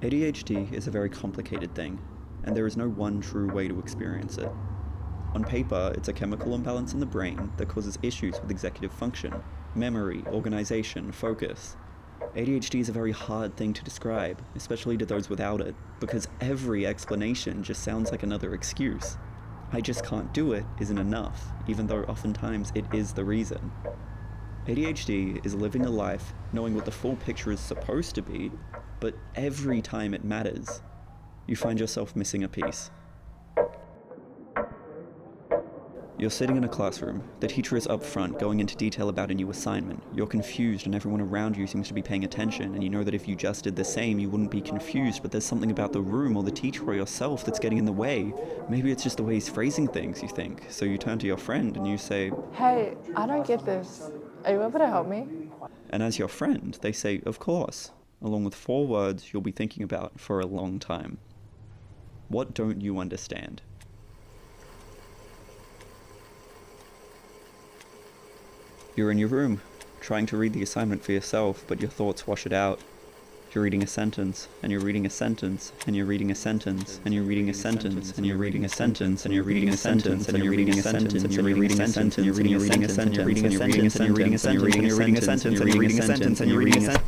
ADHD is a very complicated thing, and there is no one true way to experience it. On paper, it's a chemical imbalance in the brain that causes issues with executive function, memory, organization, focus. ADHD is a very hard thing to describe, especially to those without it, because every explanation just sounds like another excuse. I just can't do it isn't enough, even though oftentimes it is the reason. ADHD is living a life knowing what the full picture is supposed to be, but every time it matters, you find yourself missing a piece. You're sitting in a classroom, the teacher is up front going into detail about a new assignment, you're confused and everyone around you seems to be paying attention, and you know that if you just did the same you wouldn't be confused, but there's something about the room or the teacher or yourself that's getting in the way. Maybe it's just the way he's phrasing things, you think. So you turn to your friend and you say, "Hey, I don't get this. Are you able to help me?" and as your friend, they say, "Of course," along with 4 words you'll be thinking about for a long time. What don't you understand? You're in your room, trying to read the assignment for yourself, but your thoughts wash it out. You're reading a sentence, and you're reading a sentence, and you're reading a sentence, and you're reading a sentence, and you're reading a sentence, and you're reading a sentence, and you're reading a sentence, and you're reading a sentence, and you're reading a sentence, and you're reading a sentence, and you're reading a sentence, and you're reading a sentence, and you're reading a sentence, and you're reading a sentence.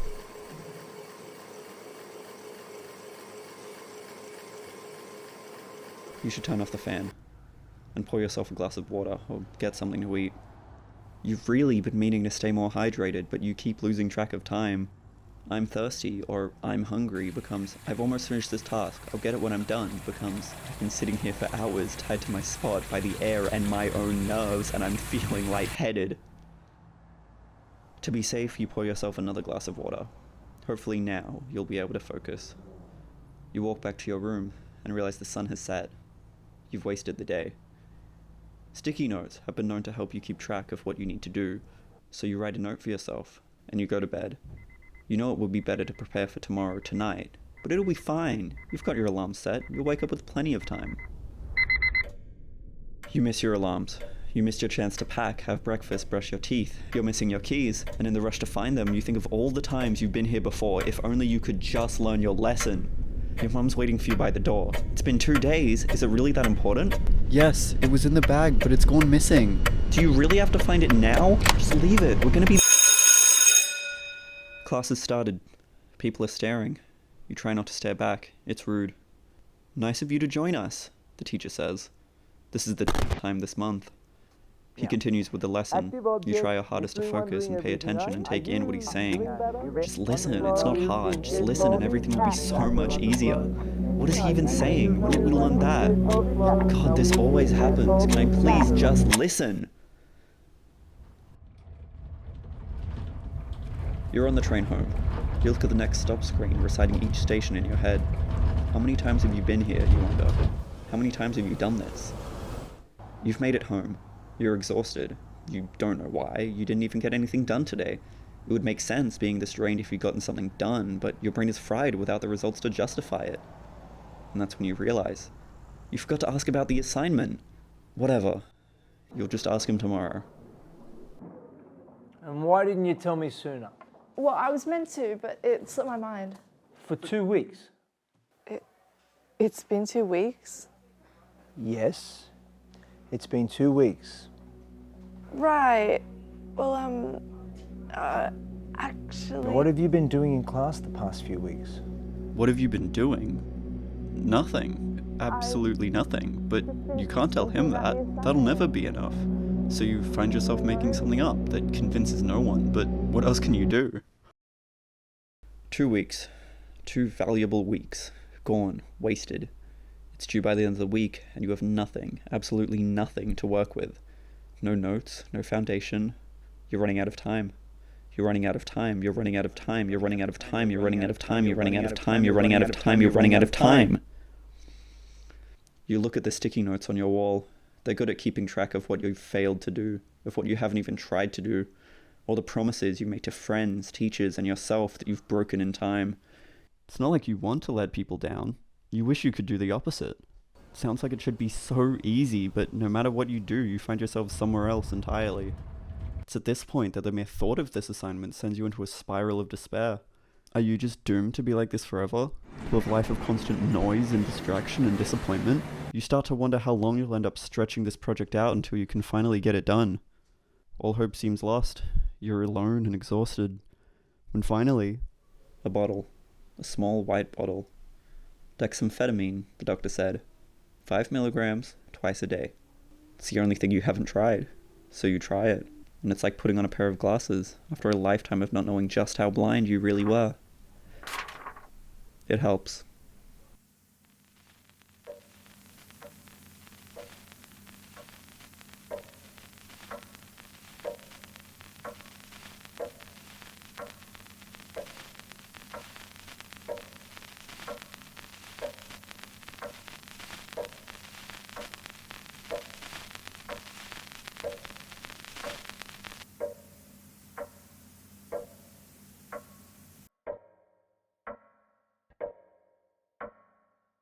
You should turn off the fan and pour yourself a glass of water or get something to eat. You've really been meaning to stay more hydrated, but you keep losing track of time. "I'm thirsty," or "I'm hungry" becomes "I've almost finished this task, I'll get it when I'm done" becomes "I've been sitting here for hours tied to my spot by the air and my own nerves and I'm feeling lightheaded." To be safe, you pour yourself another glass of water. Hopefully now you'll be able to focus. You walk back to your room and realize the sun has set. You've wasted the day. Sticky notes have been known to help you keep track of what you need to do, so you write a note for yourself, and you go to bed. You know it would be better to prepare for tomorrow tonight, but it'll be fine. You've got your alarm set, you'll wake up with plenty of time. You miss your alarms. You missed your chance to pack, have breakfast, brush your teeth. You're missing your keys, and in the rush to find them, you think of all the times you've been here before, if only you could just learn your lesson. Your mum's waiting for you by the door. It's been 2 days, is it really that important? Yes, it was in the bag, but it's gone missing. Do you really have to find it now? Just leave it, we're gonna be... Class has started. People are staring. You try not to stare back, it's rude. "Nice of you to join us," the teacher says. This is the time this month. He continues with the lesson. You try your hardest to focus and pay attention and take in what he's saying. Just listen, it's not hard. Just listen and everything will be so much easier. What is he even saying? When did we learn that? God, this always happens. Can I please just listen? You're on the train home. You look at the next stop screen, reciting each station in your head. How many times have you been here, you wonder? How many times have you done this? You've made it home. You're exhausted. You don't know why. You didn't even get anything done today. It would make sense being this drained if you'd gotten something done, but your brain is fried without the results to justify it. And that's when you realize. You forgot to ask about the assignment. Whatever. You'll just ask him tomorrow. And why didn't you tell me sooner? Well, I was meant to, but it slipped my mind. For 2 weeks? It's been 2 weeks? Yes. It's been 2 weeks. Right. Well, actually... What have you been doing in class the past few weeks? What have you been doing? Nothing. Absolutely nothing. But you can't tell him that. That'll never be enough. So you find yourself making something up that convinces no one, but what else can you do? 2 weeks. 2 valuable weeks. Gone. Wasted. It's due by the end of the week, and you have nothing, absolutely nothing to work with. No notes, no foundation. You're running out of time. You're running out of time. You're running out of time. You're running out of time. You're running out of time. You're running out of time. You're running out of time. You're running out of time. You look at the sticky notes on your wall. They're good at keeping track of what you've failed to do, of what you haven't even tried to do, all the promises you make to friends, teachers, and yourself that you've broken in time. It's not like you want to let people down. You wish you could do the opposite. Sounds like it should be so easy, but no matter what you do, you find yourself somewhere else entirely. It's at this point that the mere thought of this assignment sends you into a spiral of despair. Are you just doomed to be like this forever? To have a life of constant noise and distraction and disappointment? You start to wonder how long you'll end up stretching this project out until you can finally get it done. All hope seems lost. You're alone and exhausted. When finally, a bottle. A small white bottle. Dexamphetamine, the doctor said. 5 milligrams, twice a day. It's the only thing you haven't tried. So you try it. And it's like putting on a pair of glasses after a lifetime of not knowing just how blind you really were. It helps.